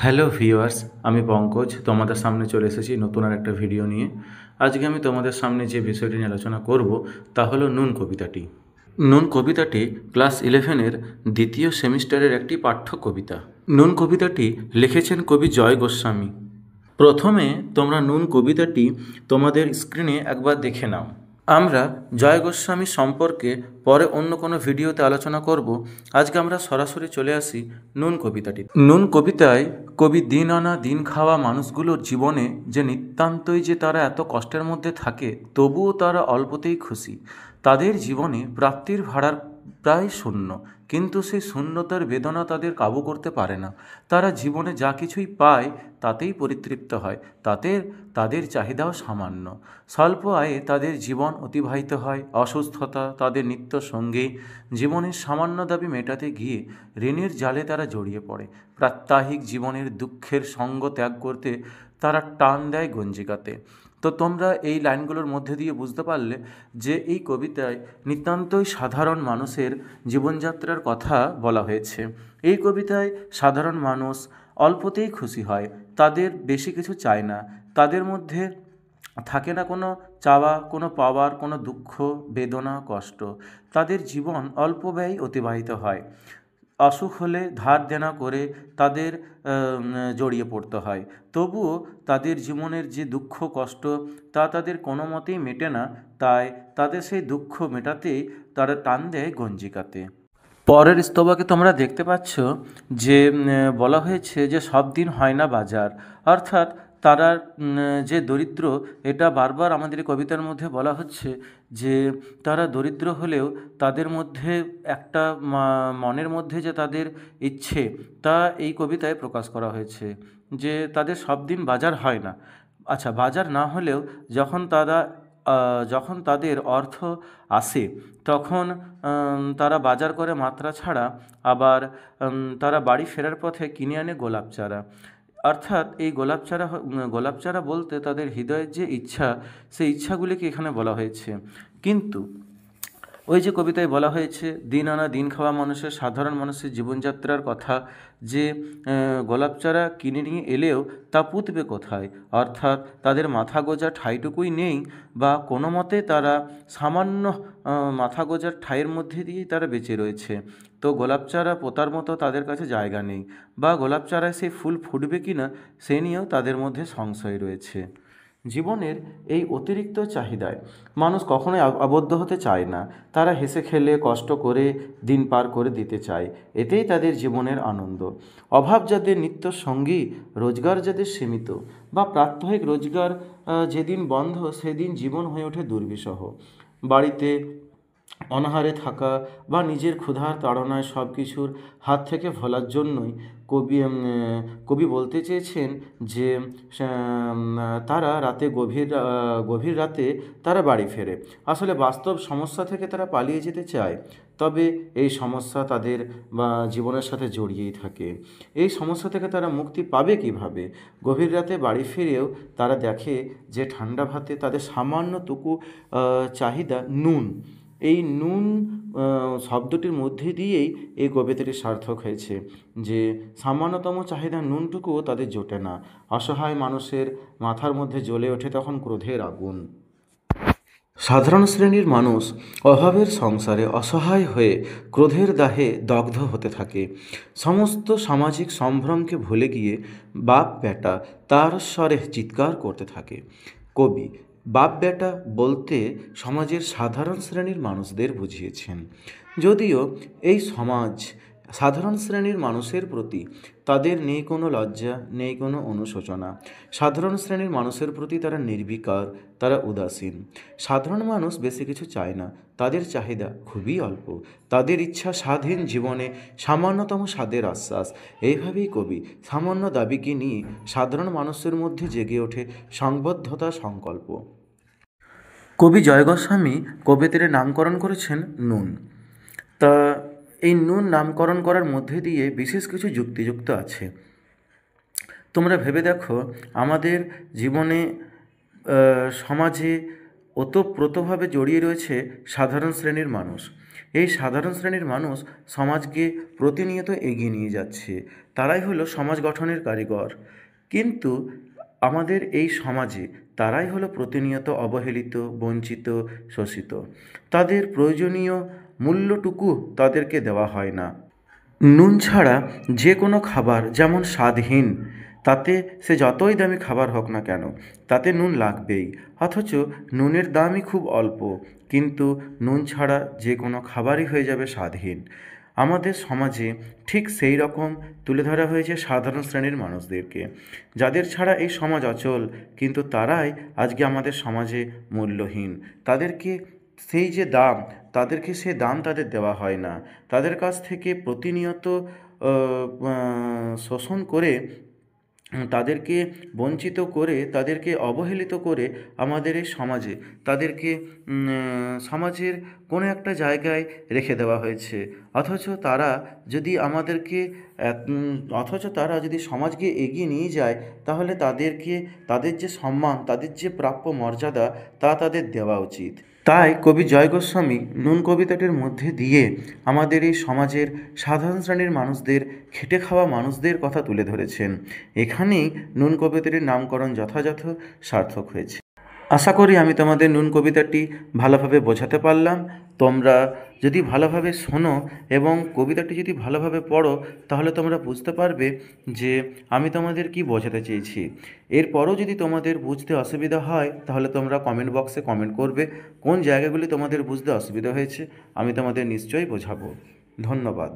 Hello viewers, আমি পঙ্কজ তোমাদের সামনে চলে এসেছি নতুন আর একটা ভিডিও নিয়ে। আজকে আমি তোমাদের সামনে যে বিষয়টি নিয়ে আলোচনা করব তা হলো নুন কবিতাটি। নুন কবিতাটি ক্লাস 11-এর দ্বিতীয় সেমিস্টারের একটি পাঠ্য কবিতা। নুন কবিতাটি লিখেছেন কবি জয় গোস্বামী। প্রথমে তোমরা নুন কবিতাটি তোমাদের স্ক্রিনে একবার দেখে নাও। আমরা জয় গোস্বামী সম্পর্কে পরে অন্য কোনো ভিডিওতে আলোচনা করব। আজকে আমরা সরাসরি চলে আসি নুন কবিতাটি। নুন কবিতায় কবি দিন আনা দিন খাওয়া মানুষগুলোর জীবনে যে নিতান্তই যে তারা এত কষ্টের মধ্যে থাকে, তবুও তারা অল্পতেই খুশি। তাদের জীবনে প্রাপ্তির ভাড়ার প্রায় শূন্য, কিন্তু সেই শূন্যতার বেদনা তাদের কাবু করতে পারে না। তারা জীবনে যা কিছুই পায় তাতেই পরিতৃপ্ত হয়, তাতে তাদের চাহিদাও সামান্য। স্বল্প আয়ে তাদের জীবন অতিবাহিত হয়, অসুস্থতা তাদের নিত্য সঙ্গী। জীবনের সামান্য দাবি মেটাতে গিয়ে ঋণের জালে তারা জড়িয়ে পড়ে। প্রাত্যহিক জীবনের দুঃখের সঙ্গ ত্যাগ করতে তারা টান দেয় গঞ্জিকাতে। তো তোমরা এই লাইনগুলোর মধ্যে দিয়ে বুঝতে পারলে যে এই কবিতায় নিতান্তই সাধারণ মানুষের জীবনযাত্রার কথা বলা হয়েছে। এই কবিতায় সাধারণ মানুষ অল্পতেই খুশি হয়, তাদের বেশি কিছু চায় না। তাদের মধ্যে থাকে না কোনো চাওয়া, কোনো পাওয়ার, কোনো দুঃখ, বেদনা, কষ্ট। তাদের জীবন অল্প ব্যয় অতিবাহিত হয়। অসুখ হলে ধার দেনা করে তাদের জড়িয়ে পড়তে হয়। তবুও তাদের জীবনের যে দুঃখ কষ্ট তা তাদের কোনো মতেই মেটে না, তাই তাদের সেই দুঃখ মেটাতেই তারা টান দেয় গঞ্জিকাতে। পরের স্তবকে তোমরা দেখতে পাচ্ছ যে বলা হয়েছে যে সব দিন হয় না বাজার, অর্থাৎ তারা যে দরিদ্র, এটা বারবার আমাদের এই কবিতার মধ্যে বলা হচ্ছে যে তারা দরিদ্র হলেও তাদের মধ্যে একটা মনের মধ্যে যে তাদের ইচ্ছে, তা এই কবিতায় প্রকাশ করা হয়েছে যে তাদের সব দিন বাজার হয় না। আচ্ছা, বাজার না হলেও যখন তাদের অর্থ আসে তখন তারা বাজার করে মাত্রা ছাড়া, আবার তারা বাড়ি ফেরার পথে কিনে আনে গোলাপ চারা। অর্থাৎ এই গোলাপ চারা বলতে তাদের হৃদয়ের যে ইচ্ছা, সেই ইচ্ছাগুলিকে এখানে বলা হয়েছে। কিন্তু ওই যে কবিতায় বলা হয়েছে দিন আনা দিন খাওয়া মানুষের, সাধারণ মানুষের জীবনযাত্রার কথা, যে গোলাপ চারা কিনে নিয়ে এলেও তা পুঁতবে কোথায়, অর্থাৎ তাদের মাথা গোঁজা ঠাঁইটুকুই নেই, বা কোনো মতে তারা সামান্য মাথা গোঁজার ঠাঁইয়ের মধ্যে দিয়েই তারা বেঁচে রয়েছে। তো গোলাপ চারা পোতার মতো তাদের কাছে জায়গা নেই, বা গোলাপ চারায় সেই ফুল ফুটবে কি না সে নিয়েও তাদের মধ্যে সংশয় রয়েছে। জীবনের এই অতিরিক্ত চাহিদায় মানুষ কখনোই আবদ্ধ হতে চায় না। তারা হেসে খেলে কষ্ট করে দিন পার করে দিতে চায়, এতেই তাদের জীবনের আনন্দ। অভাব যাদের নিত্য সঙ্গী, রোজগার যাদের সীমিত, বা প্রাত্যহিক রোজগার যেদিন বন্ধ সেদিন জীবন হয়ে ওঠে দুর্বিষহ। বাড়িতে অনাহারে থাকা বা নিজের ক্ষুধার তাড়নায় সব কিছুর হাত থেকে ভোলার জন্যই কবি বলতে চেয়েছেন যে তারা গভীর রাতে তারা বাড়ি ফেরে। আসলে বাস্তব সমস্যা থেকে তারা পালিয়ে যেতে চায়, তবে এই সমস্যা তাদের জীবনের সাথে জড়িয়েই থাকে। এই সমস্যা থেকে তারা মুক্তি পাবে কিভাবে? গভীর রাতে বাড়ি ফিরেও তারা দেখে যে ঠান্ডা ভাতে তাদের সামান্যটুকু চাহিদা নুন। এই নুন শব্দটির মধ্যে দিয়েই এই কবিতাটি সার্থক হয়েছে, যে সামান্যতম চাহিদা নুনটুকুও তাদের জোটে না। অসহায় মানুষের মাথার মধ্যে জ্বলে ওঠে তখন ক্রোধের আগুন। সাধারণ শ্রেণীর মানুষ অভাবের সংসারে অসহায় হয়ে ক্রোধের দাহে দগ্ধ হতে থাকে। সমস্ত সামাজিক সম্ভ্রমকে ভুলে গিয়ে বাপ বেটা তার স্বরে চিৎকার করতে থাকে। কবি বাপ বেটা বলতে সমাজের সাধারণ শ্রেণীর মানুষদের বুঝিয়েছেন। যদিও এই সমাজ সাধারণ শ্রেণীর মানুষের প্রতি তাদের নেই কোনো লজ্জা, নেই কোনো অনুশোচনা। সাধারণ শ্রেণীর মানুষের প্রতি তারা নির্বিকার, তারা উদাসীন। সাধারণ মানুষ বেশি কিছু চায় না, তাদের চাহিদা খুবই অল্প। তাদের ইচ্ছা স্বাধীন জীবনে সামান্যতম স্বাদের আশ্বাস। এইভাবেই কবি সামান্য দাবিকে নিয়ে সাধারণ মানুষের মধ্যে জেগে ওঠে সংবদ্ধতা, সংকল্প। কবি জয় গোস্বামী কবিতার নামকরণ করেছেন নুন। তা এই নুন নামকরণ করার মধ্যে দিয়ে বিশেষ কিছু যুক্তিযুক্ত আছে। তোমরা ভেবে দেখো, আমাদের জীবনে সমাজে ওতপ্রোতভাবে জড়িয়ে রয়েছে সাধারণ শ্রেণীর মানুষ। এই সাধারণ শ্রেণীর মানুষ সমাজকে প্রতিনিয়ত এগিয়ে নিয়ে যাচ্ছে, তারাই হলো সমাজ গঠনের কারিগর। কিন্তু আমাদের এই সমাজে তারাই হলো প্রতিনিয়ত অবহেলিত, বঞ্চিত, শোষিত। তাদের প্রয়োজনীয় মূল্যটুকু তাদেরকে দেওয়া হয় না। নুন ছাড়া যে কোনো খাবার যেমন স্বাদহীন, তাতে সে যতই দামি খাবার হোক না কেন, তাতে নুন লাগবেই। অথচ নুনের দামই খুব অল্প, কিন্তু নুন ছাড়া যে কোনো খাবারই হয়ে যাবে স্বাদহীন। আমাদের সমাজে ঠিক সেই রকম তুলে ধরা হয়েছে সাধারণ শ্রেণীর মানুষদেরকে, যাদের ছাড়া এই সমাজ অচল, কিন্তু তারাই আজকে আমাদের সমাজে মূল্যহীন। তাদেরকে সেই যে দাম, তাদেরকে সে দাম তাদের দেওয়া হয় না। তাদের কাছ থেকে প্রতিনিয়ত শোষণ করে, তাদেরকে বঞ্চিত করে, তাদেরকে অবহেলিত করে আমাদের এই সমাজে তাদেরকে সমাজের কোনো একটা জায়গায় রেখে দেওয়া হয়েছে। অথচ তারা যদি আমাদেরকে অথচ তারা যদি সমাজকে এগিয়ে নিয়ে যায়, তাহলে তাদেরকে, তাদের যে সম্মান, তাদের যে প্রাপ্য মর্যাদা, তা তাদের দেওয়া উচিত। তাই কবি জয় গোস্বামী নুন কবিতাটির মধ্যে দিয়ে আমাদের এই সমাজের সাধারণ শ্রেণীর মানুষদের, খেটে খাওয়া মানুষদের কথা তুলে ধরেছেন। এখানেই নুন কবিতাটির নামকরণ যথাযথ সার্থক হয়েছে। আশা করি আমি তোমাদের নুন কবিতাটি ভালোভাবে বোঝাতে পারলাম। তোমরা যদি ভালোভাবে শোনো এবং কবিতাটি যদি ভালোভাবে পড়ো, তাহলে তোমরা বুঝতে পারবে যে আমি তোমাদের কি বোঝাতে চেয়েছি। এরপরও যদি তোমাদের বুঝতে অসুবিধা হয়, তাহলে তোমরা কমেন্ট বক্সে কমেন্ট করবে কোন জায়গাগুলি তোমাদের বুঝতে অসুবিধা হয়েছে, আমি তোমাদের নিশ্চয়ই বোঝাবো। ধন্যবাদ।